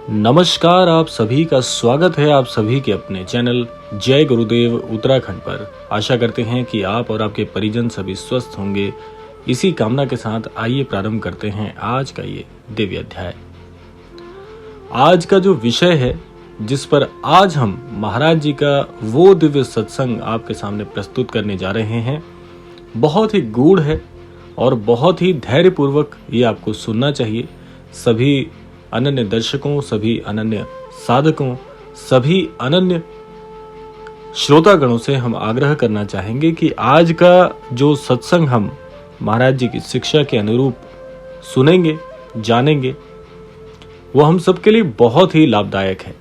नमस्कार, आप सभी का स्वागत है आप सभी के अपने चैनल जय गुरुदेव उत्तराखंड पर। आशा करते हैं कि आप और आपके परिजन सभी स्वस्थ होंगे। इसी कामना के साथ आइए प्रारंभ करते हैं आज का ये दिव्य अध्याय। आज का जो विषय है जिस पर आज हम महाराज जी का वो दिव्य सत्संग आपके सामने प्रस्तुत करने जा रहे हैं, बहुत ही गूढ़ है और बहुत ही धैर्यपूर्वक ये आपको सुनना चाहिए। सभी अनन्य दर्शकों, सभी अनन्य साधकों, सभी अनन्य श्रोतागणों से हम आग्रह करना चाहेंगे कि आज का जो सत्संग हम महाराज जी की शिक्षा के अनुरूप सुनेंगे, जानेंगे, वो हम सबके लिए बहुत ही लाभदायक है,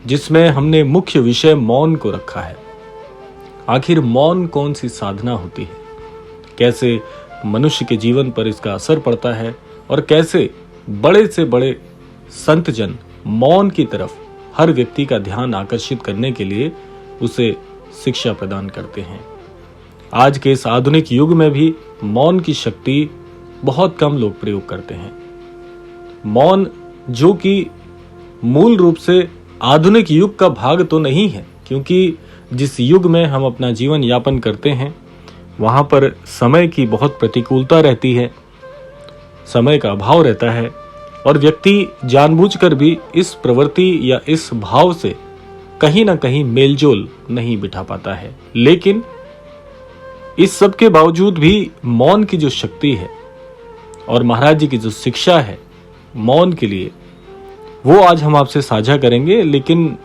जिसमें हमने मुख्य विषय मौन को रखा है। आखिर मौन कौन सी साधना होती है, कैसे मनुष्य के जीवन पर इसका असर पड़ता है और कैसे बड़े से बड़े संतजन मौन की तरफ हर व्यक्ति का ध्यान आकर्षित करने के लिए उसे शिक्षा प्रदान करते हैं। आज के इस आधुनिक युग में भी मौन की शक्ति बहुत कम लोग प्रयोग करते हैं। मौन जो कि मूल रूप से आधुनिक युग का भाग तो नहीं है, क्योंकि जिस युग में हम अपना जीवन यापन करते हैं वहां पर समय की बहुत प्रतिकूलता रहती है, समय का अभाव रहता है और व्यक्ति जानबूझकर भी इस प्रवृत्ति या इस भाव से कहीं ना कहीं मेलजोल नहीं बिठा पाता है। लेकिन इस सब के बावजूद भी मौन की जो शक्ति है और महाराज जी की जो शिक्षा है मौन के लिए, वो आज हम आपसे साझा करेंगे। लेकिन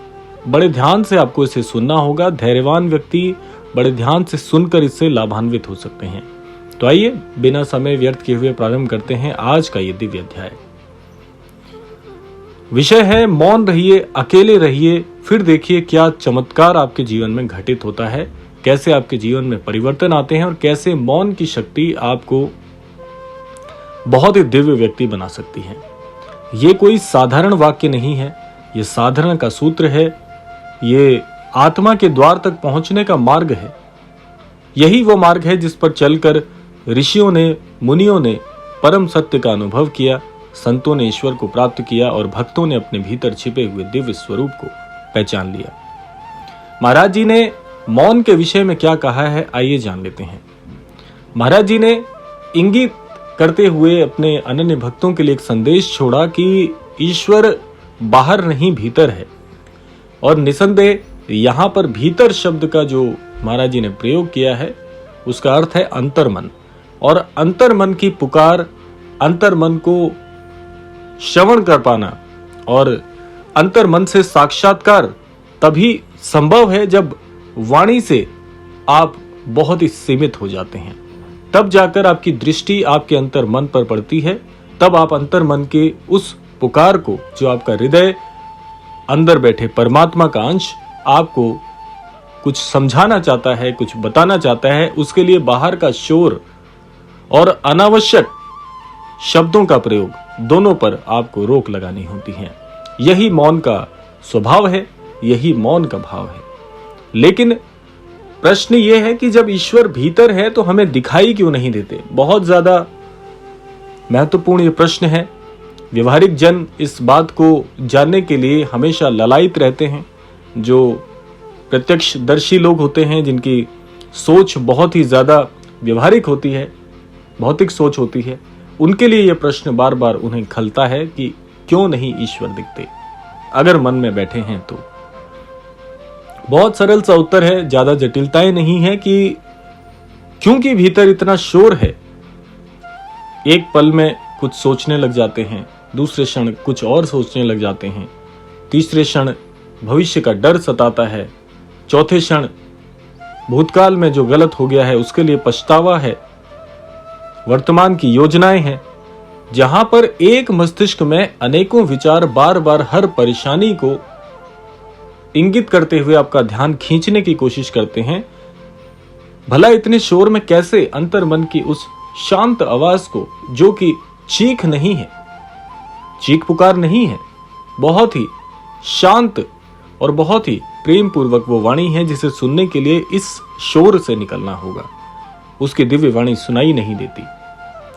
बड़े ध्यान से आपको इसे सुनना होगा। धैर्यवान व्यक्ति बड़े ध्यान से सुनकर इससे लाभान्वित हो सकते हैं। तो आइए बिना समय व्यर्थ किए हुए प्रारंभ करते हैं आज का ये दिव्य अध्याय। विषय है मौन रहिए, अकेले रहिए, फिर देखिए क्या चमत्कार आपके जीवन में घटित होता है, कैसे आपके जीवन में परिवर्तन आते हैं और कैसे मौन की शक्ति आपको बहुत ही दिव्य व्यक्ति बना सकती है। ये कोई साधारण वाक्य नहीं है, ये साधना का सूत्र है, ये आत्मा के द्वार तक पहुंचने का मार्ग है। यही वो मार्ग है जिस पर चलकर ऋषियों ने, मुनियों ने परम सत्य का अनुभव किया, संतों ने ईश्वर को प्राप्त किया और भक्तों ने अपने भीतर छिपे हुए दिव्य स्वरूप को पहचान लिया। महाराज जी ने मौन के विषय में क्या कहा है, आइए जान लेते हैं। महाराज जी ने इंगित करते हुए अपने अनन्य भक्तों के लिए एक संदेश छोड़ा कि ईश्वर बाहर नहीं भीतर है। और निसंदेह यहां पर भीतर शब्द का जो महाराज जी ने प्रयोग किया है उसका अर्थ है अंतर्मन। और अंतर्मन की पुकार, अंतर्मन को श्रवण कर पाना और अंतर्मन से साक्षात्कार तभी संभव है जब वाणी से आप बहुत ही सीमित हो जाते हैं। तब जाकर आपकी दृष्टि आपके अंतर्मन पर पड़ती है, तब आप अंतर्मन के उस पुकार को, जो आपका हृदय अंदर बैठे परमात्मा का अंश आपको कुछ समझाना चाहता है, कुछ बताना चाहता है, उसके लिए बाहर का शोर और अनावश्यक शब्दों का प्रयोग दोनों पर आपको रोक लगानी होती है। यही मौन का स्वभाव है, यही मौन का भाव है। लेकिन प्रश्न यह है कि जब ईश्वर भीतर है तो हमें दिखाई क्यों नहीं देते? बहुत ज्यादा महत्वपूर्ण ये प्रश्न है। व्यवहारिक जन इस बात को जानने के लिए हमेशा ललायित रहते हैं। जो प्रत्यक्षदर्शी लोग होते हैं, जिनकी सोच बहुत ही ज्यादा व्यवहारिक होती है, भौतिक सोच होती है, उनके लिए यह प्रश्न बार बार उन्हें खलता है कि क्यों नहीं ईश्वर दिखते अगर मन में बैठे हैं तो। बहुत सरल सा उत्तर है, ज्यादा जटिलताएं नहीं है कि क्योंकि भीतर इतना शोर है। एक पल में कुछ सोचने लग जाते हैं, दूसरे क्षण कुछ और सोचने लग जाते हैं, तीसरे क्षण भविष्य का डर सताता है, चौथे क्षण भूतकाल में जो गलत हो गया है उसके लिए पछतावा है, वर्तमान की योजनाएं हैं। जहां पर एक मस्तिष्क में अनेकों विचार बार बार हर परेशानी को इंगित करते हुए आपका ध्यान खींचने की कोशिश करते हैं, भला इतने शोर में कैसे अंतर्मन की उस शांत आवाज को, जो कि चीख नहीं है, चीख पुकार नहीं है, बहुत ही शांत और बहुत ही प्रेम पूर्वक वो वाणी है जिसे सुनने के लिए इस शोर से निकलना होगा, उसकी दिव्य वाणी सुनाई नहीं देती।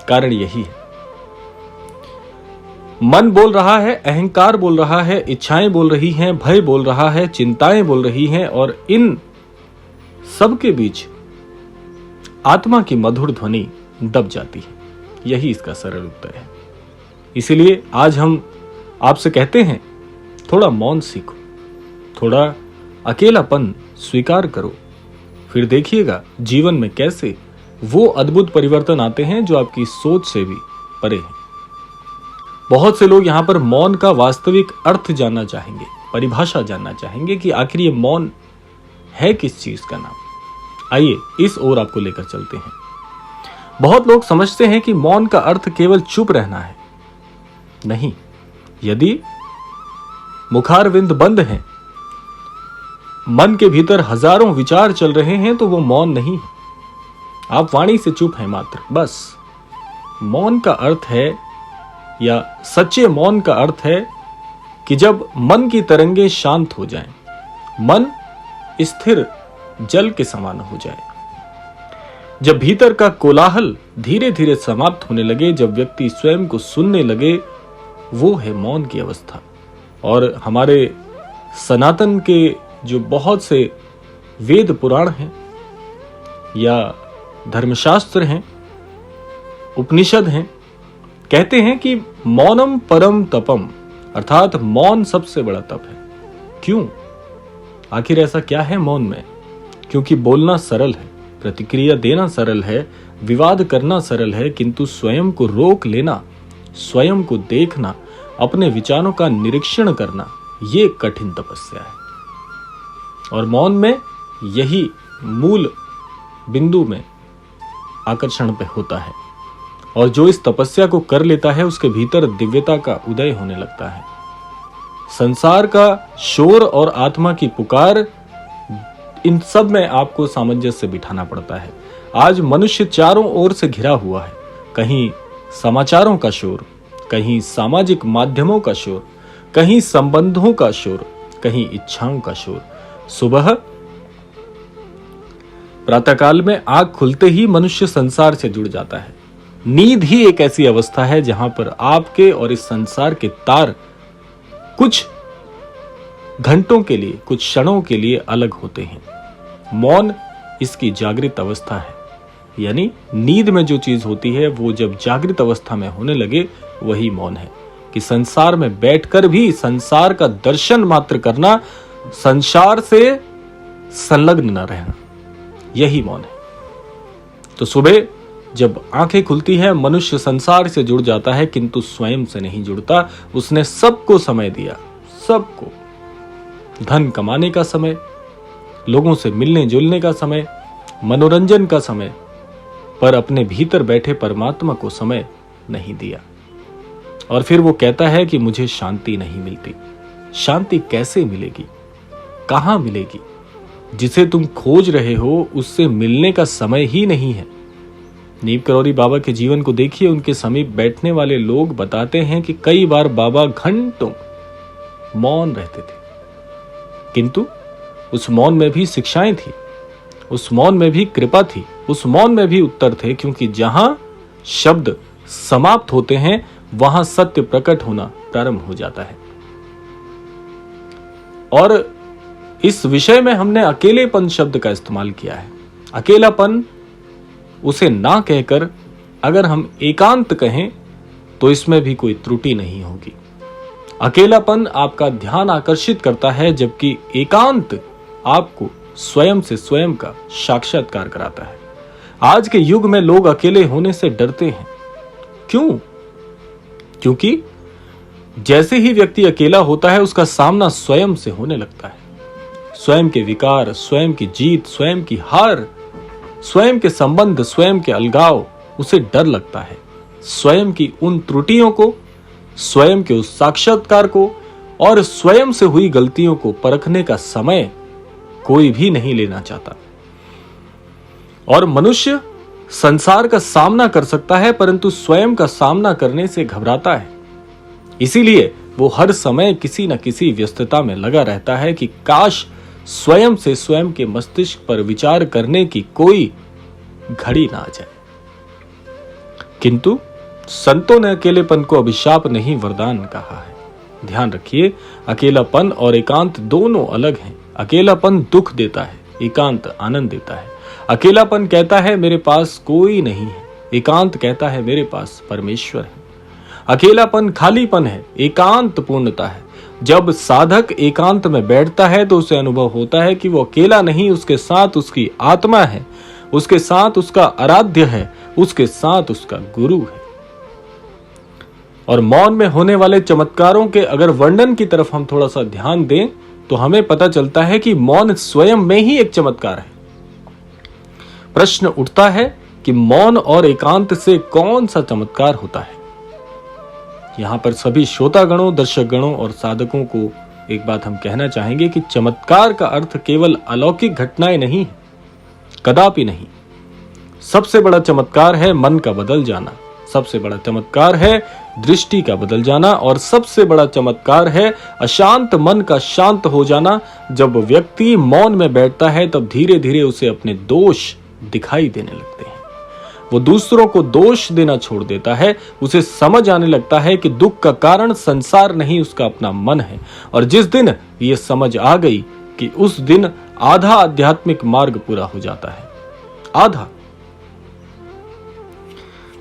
कारण यही है मन बोल रहा है, अहंकार बोल रहा है, इच्छाएं बोल रही हैं, भय बोल रहा है, चिंताएं बोल रही हैं, और इन सब के बीच आत्मा की मधुर ध्वनि दब जाती है। यही इसका सरल उत्तर है। इसीलिए आज हम आपसे कहते हैं, थोड़ा मौन सीखो, थोड़ा अकेलापन स्वीकार करो, फिर देखिएगा जीवन में कैसे वो अद्भुत परिवर्तन आते हैं जो आपकी सोच से भी परे हैं। बहुत से लोग यहां पर मौन का वास्तविक अर्थ जानना चाहेंगे, परिभाषा जानना चाहेंगे कि आखिर ये मौन है किस चीज का नाम। आइए इस ओर आपको लेकर चलते हैं। बहुत लोग समझते हैं कि मौन का अर्थ केवल चुप रहना है। नहीं, यदि मुखारविंद बंद है, मन के भीतर हजारों विचार चल रहे हैं, तो वो मौन नहीं है। आप वाणी से चुप हैं मात्र, बस। मौन का अर्थ है, या सच्चे मौन का अर्थ है कि जब मन की तरंगे शांत हो जाएं, मन स्थिर जल के समान हो जाए, जब भीतर का कोलाहल धीरे धीरे समाप्त होने लगे, जब व्यक्ति स्वयं को सुनने लगे, वो है मौन की अवस्था। और हमारे सनातन के जो बहुत से वेद पुराण हैं या धर्मशास्त्र हैं, उपनिषद हैं, कहते हैं कि मौनम परम तपम, अर्थात मौन सबसे बड़ा तप है। क्यों? आखिर ऐसा क्या है मौन में? क्योंकि बोलना सरल है, प्रतिक्रिया देना सरल है, विवाद करना सरल है, किंतु स्वयं को रोक लेना, स्वयं को देखना, अपने विचारों का निरीक्षण करना, ये कठिन तपस्या है। और मौन में यही मूल बिंदु में आकर्षण पे होता है। और जो इस तपस्या को कर लेता है, उसके भीतर दिव्यता का उदय होने लगता है। संसार का शोर और आत्मा की पुकार, इन सब में आपको सामंजस्य बिठाना पड़ता है। आज मनुष्य चारों ओर से घिरा हुआ है। कहीं समाचारों का शोर, कहीं सामाजिक माध्यमों का शोर, कहीं संबंधों का शोर, कहीं इच्छाओं का शोर। सुबह प्रातःकाल में आंख खुलते ही मनुष्य संसार से जुड़ जाता है। नींद ही एक ऐसी अवस्था है जहां पर आपके और इस संसार के तार कुछ घंटों के लिए, कुछ क्षणों के लिए अलग होते हैं। मौन इसकी जागृत अवस्था है। यानी नींद में जो चीज होती है, वो जब जागृत अवस्था में होने लगे, वही मौन है। कि संसार में बैठकर भी संसार का दर्शन मात्र करना, संसार से संलग्न न रहना, यही मौन है। तो सुबह जब आंखें खुलती है, मनुष्य संसार से जुड़ जाता है, किंतु स्वयं से नहीं जुड़ता। उसने सबको समय दिया, सबको, धन कमाने का समय, लोगों से मिलने जुलने का समय, मनोरंजन का समय, पर अपने भीतर बैठे परमात्मा को समय नहीं दिया। और फिर वो कहता है कि मुझे शांति नहीं मिलती। शांति कैसे मिलेगी? कहां मिलेगी? जिसे तुम खोज रहे हो, उससे मिलने का समय ही नहीं है। नीम करौरी बाबा के जीवन को देखिए। उनके समीप बैठने वाले लोग बताते हैं कि कई बार बाबा घंटों मौन रहते थे, किंतु उस मौन में भी शिक्षाएं थी, उस मौन में भी कृपा थी, उस मौन में भी उत्तर थे। क्योंकि जहां शब्द समाप्त होते हैं, वहां सत्य प्रकट होना प्रारंभ हो जाता है। और इस विषय में हमने अकेलेपन शब्द का इस्तेमाल किया है। अकेलापन उसे ना कहकर अगर हम एकांत कहें, तो इसमें भी कोई त्रुटि नहीं होगी। अकेलापन आपका ध्यान आकर्षित करता है, जबकि एकांत आपको स्वयं से स्वयं का साक्षात्कार कराता है। आज के युग में लोग अकेले होने से डरते हैं। क्यों? क्योंकि जैसे ही व्यक्ति अकेला होता है, उसका सामना स्वयं से होने लगता है। स्वयं के विकार, स्वयं की जीत, स्वयं की हार, स्वयं के संबंध, स्वयं के अलगाव, उसे डर लगता है। स्वयं की उन त्रुटियों को, स्वयं के उस साक्षात्कार को और स्वयं से हुई गलतियों को परखने का समय कोई भी नहीं लेना चाहता। और मनुष्य संसार का सामना कर सकता है, परंतु स्वयं का सामना करने से घबराता है। इसीलिए वो हर समय किसी न किसी व्यस्तता में लगा रहता है कि काश स्वयं से स्वयं के मस्तिष्क पर विचार करने की कोई घड़ी ना आ जाए। किंतु संतों ने अकेलेपन को अभिशाप नहीं वरदान कहा है। ध्यान रखिए, अकेलापन और एकांत दोनों अलग हैं। अकेलापन दुख देता है, एकांत आनंद देता है। अकेलापन कहता है मेरे पास कोई नहीं है, एकांत कहता है मेरे पास परमेश्वर है। अकेलापन खालीपन है, एकांत पूर्णता है। जब साधक एकांत में बैठता है तो उसे अनुभव होता है कि वो अकेला नहीं, उसके साथ उसकी आत्मा है, उसके साथ उसका आराध्य है, उसके साथ उसका गुरु है। और मौन में होने वाले चमत्कारों के अगर वर्णन की तरफ हम थोड़ा सा ध्यान दें तो हमें पता चलता है कि मौन स्वयं में ही एक चमत्कार है। प्रश्न उठता है कि मौन और एकांत से कौन सा चमत्कार होता है। यहां पर सभी श्रोतागणों, दर्शकगणों और साधकों को एक बात हम कहना चाहेंगे कि चमत्कार का अर्थ केवल अलौकिक घटनाएं नहीं है, कदापि नहीं। सबसे बड़ा चमत्कार है मन का बदल जाना, सबसे बड़ा चमत्कार है दृष्टि का बदल जाना, और सबसे बड़ा चमत्कार है अशांत मन का शांत हो जाना। जब व्यक्ति मौन में बैठता है तब धीरे धीरे उसे अपने दोष दिखाई देने लगते हैं। वो दूसरों को दोष देना छोड़ देता है। उसे समझ आने लगता है कि दुख का कारण संसार नहीं, उसका अपना मन है। और जिस दिन ये समझ आ गई कि उस दिन आधा आध्यात्मिक मार्ग पूरा हो जाता है। आधा।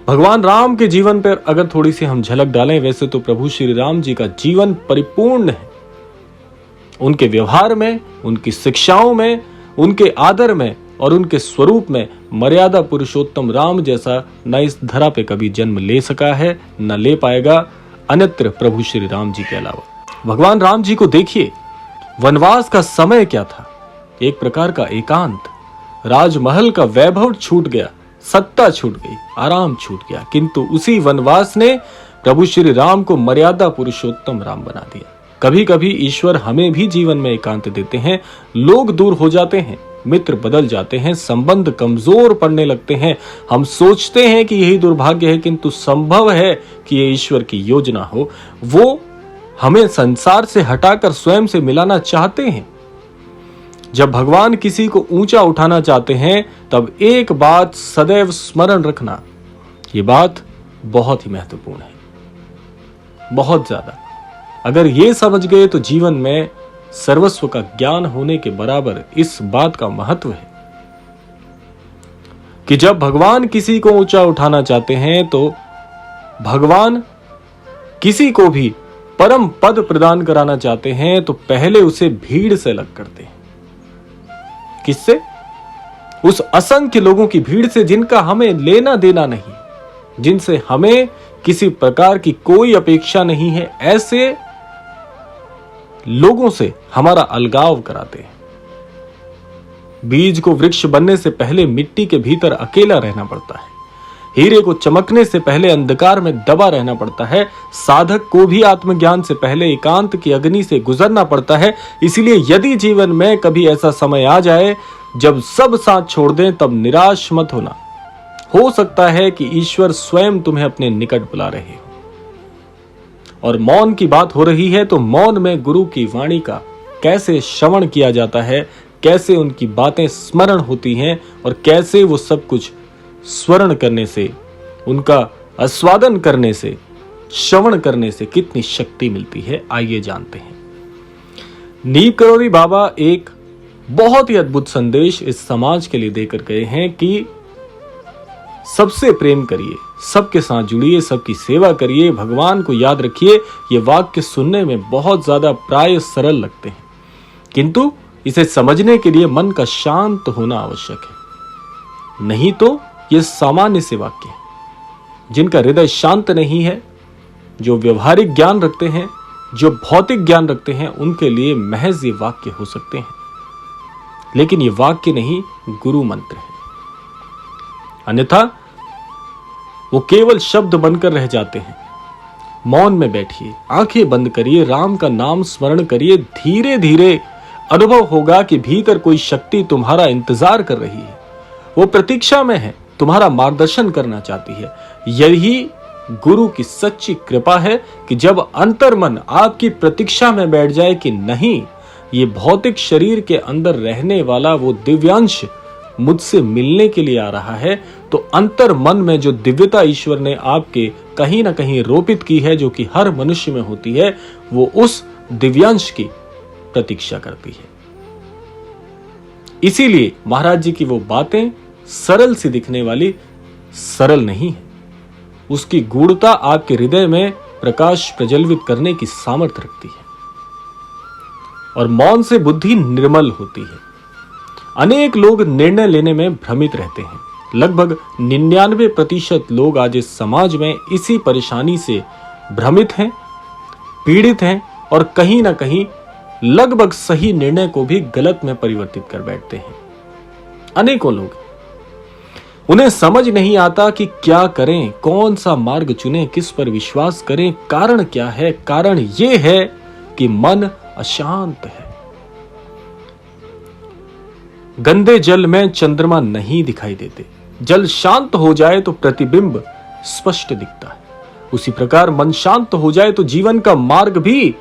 भगवान राम के जीवन पर अगर थोड़ी सी हम झलक डालें, वैसे तो प्रभु श्री राम जी का जीवन परिपूर्ण है। उनके व्यवहार में, उनकी शिक्षाओं में, उनके आदर में और उनके स्वरूप में मर्यादा पुरुषोत्तम राम जैसा न इस धरा पे कभी जन्म ले सका है, न ले पाएगा अन्यत्र प्रभु श्री राम जी के अलावा। भगवान राम जी को देखिए, वनवास का समय क्या था? एक प्रकार का एकांत। राजमहल का वैभव छूट गया, सत्ता छूट गई, आराम छूट गया, किंतु उसी वनवास ने प्रभु श्री राम को मर्यादा पुरुषोत्तम राम बना दिया। कभी कभी ईश्वर हमें भी जीवन में एकांत देते हैं। लोग दूर हो जाते हैं, मित्र बदल जाते हैं, संबंध कमजोर पड़ने लगते हैं। हम सोचते हैं कि यही दुर्भाग्य है, किंतु संभव है कि ये ईश्वर की योजना हो। वो हमें संसार से हटाकर स्वयं से मिलाना चाहते हैं। जब भगवान किसी को ऊंचा उठाना चाहते हैं तब एक बात सदैव स्मरण रखना, ये बात बहुत ही महत्वपूर्ण है, बहुत ज्यादा। अगर ये समझ गए तो जीवन में सर्वस्व का ज्ञान होने के बराबर इस बात का महत्व है कि जब भगवान किसी को ऊंचा उठाना चाहते हैं तो भगवान किसी को भी परम पद प्रदान कराना चाहते हैं तो पहले उसे भीड़ से अलग करते हैं। किससे? उस असंख्य लोगों की भीड़ से जिनका हमें लेना देना नहीं, जिनसे हमें किसी प्रकार की कोई अपेक्षा नहीं है। ऐसे लोगों से हमारा अलगाव कराते हैं। बीज को वृक्ष बनने से पहले मिट्टी के भीतर अकेला रहना पड़ता है। हीरे को चमकने से पहले अंधकार में दबा रहना पड़ता है। साधक को भी आत्मज्ञान से पहले एकांत की अग्नि से गुजरना पड़ता है। इसलिए यदि जीवन में कभी ऐसा समय आ जाए जब सब साथ छोड़ दें, तब निराश मत होना। हो सकता है कि ईश्वर स्वयं तुम्हें अपने निकट बुला रहे हो। और मौन की बात हो रही है तो मौन में गुरु की वाणी का कैसे श्रवण किया जाता है, कैसे उनकी बातें स्मरण होती हैं और कैसे वो सब कुछ स्वर्ण करने से, उनका आस्वादन करने से, श्रवण करने से कितनी शक्ति मिलती है, आइए जानते हैं। नीम करोड़ी बाबा एक बहुत ही अद्भुत संदेश इस समाज के लिए देकर गए हैं कि सबसे प्रेम करिए, सबके साथ जुड़िए, सबकी सेवा करिए, भगवान को याद रखिए। ये वाक्य सुनने में बहुत ज्यादा प्राय सरल लगते हैं, किंतु इसे समझने के लिए मन का शांत होना आवश्यक है। नहीं तो ये सामान्य से वाक्य हैं। जिनका हृदय शांत नहीं है, जो व्यवहारिक ज्ञान रखते हैं, जो भौतिक ज्ञान रखते हैं, उनके लिए महज ये वाक्य हो सकते हैं, लेकिन ये वाक्य नहीं, गुरु मंत्र है। अन्यथा वो केवल शब्द बनकर रह जाते हैं। मौन में बैठिए, आंखें बंद करिए, राम का नाम स्मरण करिए। धीरे धीरे अनुभव होगा कि भीतर कोई शक्ति तुम्हारा इंतजार कर रही है। वो प्रतीक्षा में है, तुम्हारा मार्गदर्शन करना चाहती है। यही गुरु की सच्ची कृपा है कि जब अंतर्मन आपकी प्रतीक्षा में बैठ जाए कि नहीं, ये भौतिक शरीर के अंदर रहने वाला वो दिव्यांश मुझसे मिलने के लिए आ रहा है, तो अंतर मन में जो दिव्यता ईश्वर ने आपके कहीं ना कहीं रोपित की है, जो कि हर मनुष्य में होती है, वो उस दिव्यांश की प्रतीक्षा करती है। इसीलिए महाराज जी की वो बातें सरल सी दिखने वाली सरल नहीं है, उसकी गूढ़ता आपके हृदय में प्रकाश प्रज्वलित करने की सामर्थ्य रखती है। और मौन से बुद्धि निर्मल होती है। अनेक लोग निर्णय लेने में भ्रमित रहते हैं। लगभग 99% लोग आज इस समाज में इसी परेशानी से भ्रमित हैं, पीड़ित हैं और कहीं ना कहीं लगभग सही निर्णय को भी गलत में परिवर्तित कर बैठते हैं। अनेकों लोग, उन्हें समझ नहीं आता कि क्या करें, कौन सा मार्ग चुनें, किस पर विश्वास करें। कारण क्या है? कारण यह है कि मन अशांत है। गंदे जल में चंद्रमा नहीं दिखाई देते। जल शांत हो जाए तो प्रतिबिंब स्पष्ट दिखता है। उसी प्रकार मन शांत हो जाए तो जीवन का मार्ग भी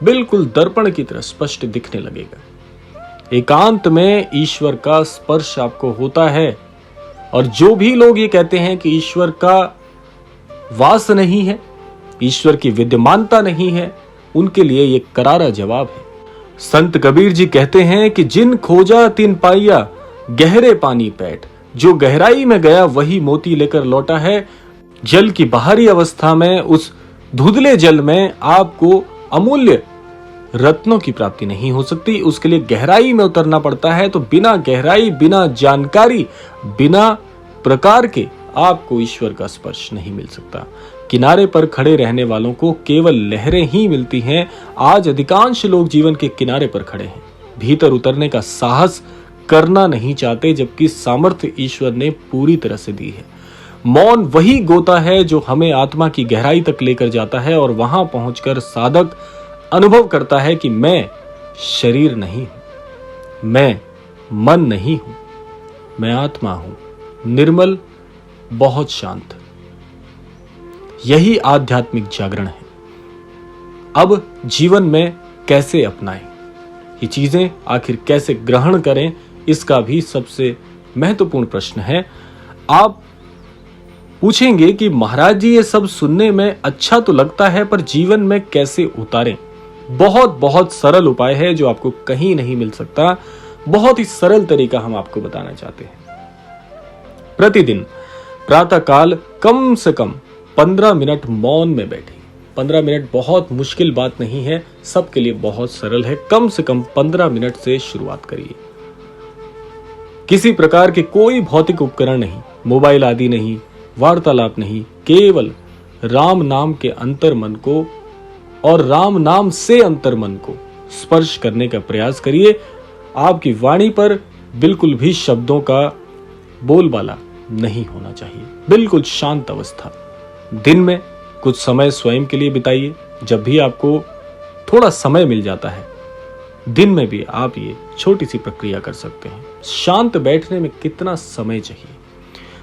बिल्कुल दर्पण की तरह स्पष्ट दिखने लगेगा। एकांत में ईश्वर का स्पर्श आपको होता है। और जो भी लोग ये कहते हैं कि ईश्वर का वास नहीं है, ईश्वर की विद्यमानता नहीं है, उनके लिए ये करारा जवाब है। संत कबीर जी कहते हैं कि जिन खोजा तिन पाइया, गहरे पानी पैठ। जो गहराई में गया वही मोती लेकर लौटा है। जल की बाहरी अवस्था में, उस धुंधले जल में आपको अमूल्य रत्नों की प्राप्ति नहीं हो सकती। उसके लिए गहराई में उतरना पड़ता है। तो बिना गहराई, बिना जानकारी, बिना प्रकार के आपको ईश्वर का स्पर्श नहीं मिल सकता। किनारे पर खड़े रहने वालों को केवल लहरें ही मिलती हैं। आज अधिकांश लोग जीवन के किनारे पर खड़े हैं, भीतर उतरने का साहस करना नहीं चाहते, जबकि सामर्थ्य ईश्वर ने पूरी तरह से दी है। मौन वही गोता है जो हमें आत्मा की गहराई तक लेकर जाता है और वहां पहुंचकर साधक अनुभव करता है कि मैं शरीर नहीं हूं, मैं मन नहीं हूं, मैं आत्मा हूं, निर्मल, बहुत शांत। यही आध्यात्मिक जागरण है। अब जीवन में कैसे अपनाएं, ये चीजें आखिर कैसे ग्रहण करें, इसका भी सबसे महत्वपूर्ण प्रश्न है। आप पूछेंगे कि महाराज जी ये सब सुनने में अच्छा तो लगता है, पर जीवन में कैसे उतारें? बहुत बहुत सरल उपाय है जो आपको कहीं नहीं मिल सकता। बहुत ही सरल तरीका हम आपको बताना चाहते हैं। प्रतिदिन प्रातः काल कम से कम 15 मिनट मौन में बैठिए। 15 मिनट बहुत मुश्किल बात नहीं है, सबके लिए बहुत सरल है। कम से कम 15 मिनट से शुरुआत करिए। किसी प्रकार के कोई भौतिक उपकरण नहीं, मोबाइल आदि नहीं, वार्तालाप नहीं, केवल राम नाम के अंतर मन को और राम नाम से अंतर मन को स्पर्श करने का प्रयास करिए। आपकी वाणी पर बिल्कुल भी शब्दों का बोलबाला नहीं होना चाहिए, बिल्कुल शांत अवस्था। दिन में कुछ समय स्वयं के लिए बिताइए। जब भी आपको थोड़ा समय मिल जाता है, दिन में भी आप ये छोटी सी प्रक्रिया कर सकते हैं। शांत बैठने में कितना समय चाहिए?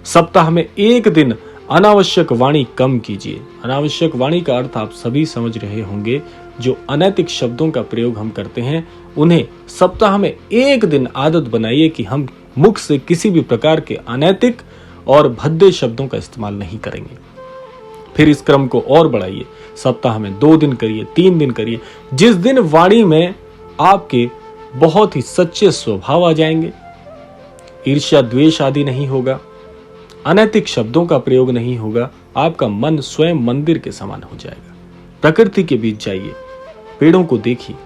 सप्ताह में एक दिन अनावश्यक वाणी कम कीजिए। अनावश्यक वाणी का अर्थ आप सभी समझ रहे होंगे। जो अनैतिक शब्दों का प्रयोग हम करते हैं, उन्हें सप्ताह में एक दिन आदत बनाइए कि हम मुख से किसी भी प्रकार के अनैतिक और भद्दे शब्दों का इस्तेमाल नहीं करेंगे। फिर इस क्रम को और बढ़ाइए। सप्ताह में 2 दिन करिए, 3 दिन करिए। जिस दिन वाणी में आपके बहुत ही सच्चे स्वभाव आ जाएंगे, ईर्ष्या द्वेष आदि नहीं होगा, अनैतिक शब्दों का प्रयोग नहीं होगा, आपका मन स्वयं मंदिर के समान हो जाएगा। प्रकृति के बीच जाइए, पेड़ों को देखिए,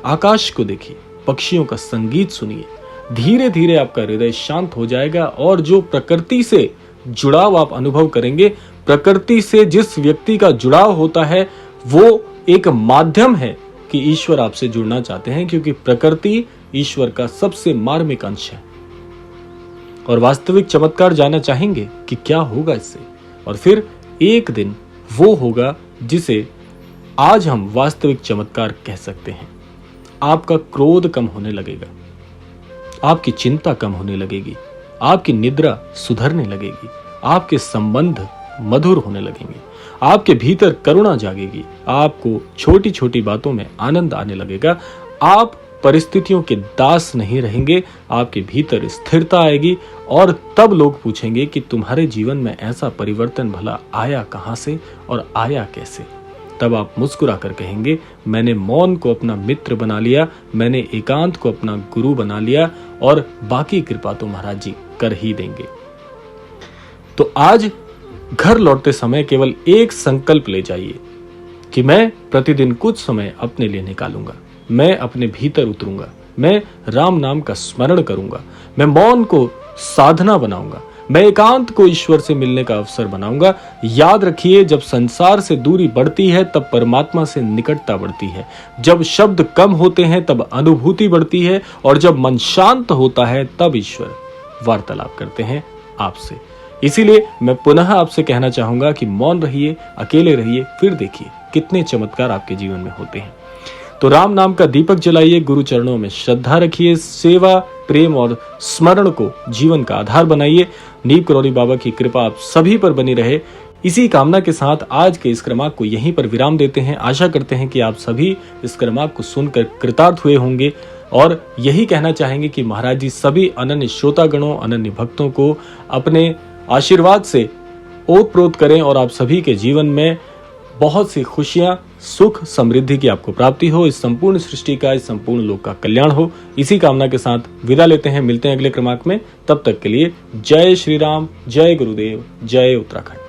आकाश को देखिए, पक्षियों का संगीत सुनिए। धीरे धीरे आपका हृदय शांत हो जाएगा और जो प्रकृति से जुड़ाव आप अनुभव करेंगे, प्रकृति से जिस व्यक्ति का जुड़ाव होता है, वो एक माध्यम है कि ईश्वर आपसे जुड़ना चाहते हैं, क्योंकि प्रकृति ईश्वर का सबसे मार्मिक अंश है। और वास्तविक चमत्कार जानना चाहेंगे कि क्या होगा इससे, और फिर एक दिन वो होगा जिसे आज हम वास्तविक चमत्कार कह सकते हैं। आपका क्रोध कम होने लगेगा, आपकी चिंता कम होने लगेगी, आपकी निद्रा सुधरने लगेगी, आपके संबंध मधुर होने लगेंगे, आपके भीतर करुणा जागेगी, आपको छोटी छोटी बातों में आनंद आने लगेगा। आप परिस्थितियों के दास नहीं रहेंगे, आपके भीतर स्थिरता आएगी और तब लोग पूछेंगे कि तुम्हारे जीवन में ऐसा परिवर्तन भला आया कहां से और आया कैसे। तब आप मुस्कुरा कर कहेंगे, मैंने मौन को अपना मित्र बना लिया, मैंने एकांत को अपना गुरु बना लिया और बाकी कृपा तो महाराज जी कर ही देंगे। तो आज घर लौटते समय केवल एक संकल्प ले जाइए कि मैं प्रतिदिन कुछ समय अपने लिए निकालूंगा, मैं अपने भीतर उतरूंगा, मैं राम नाम का स्मरण करूंगा, मैं मौन को साधना बनाऊंगा, मैं एकांत को ईश्वर से मिलने का अवसर बनाऊंगा। याद रखिए, जब संसार से दूरी बढ़ती है तब परमात्मा से निकटता बढ़ती है, जब शब्द कम होते हैं तब अनुभूति बढ़ती है और जब मन शांत होता है तब ईश्वर वार्तालाप करते हैं आपसे। इसीलिए मैं पुनः आपसे कहना चाहूंगा कि मौन रहिए, अकेले रहिए, फिर देखिए कितने चमत्कार आपके जीवन में होते हैं। तो राम नाम का दीपक जलाइए, गुरु चरणों में श्रद्धा रखिए, सेवा, प्रेम और स्मरण को जीवन का आधार बनाइए। नीम करौली बाबा की कृपा आप सभी पर बनी रहे। इसी कामना के साथ आज के इस क्रमांक को यहीं पर विराम देते हैं। आशा करते हैं कि आप सभी इस क्रमांक को सुनकर कृतार्थ हुए होंगे और यही कहना चाहेंगे कि महाराज जी सभी अनन्य श्रोतागणों, अनन्य भक्तों को अपने आशीर्वाद से ओतप्रोत करें और आप सभी के जीवन में बहुत सी खुशियां, सुख, समृद्धि की आपको प्राप्ति हो। इस संपूर्ण सृष्टि का, इस संपूर्ण लोक का कल्याण हो। इसी कामना के साथ विदा लेते हैं। मिलते हैं अगले क्रमांक में। तब तक के लिए जय श्री राम, जय गुरुदेव, जय उत्तराखंड।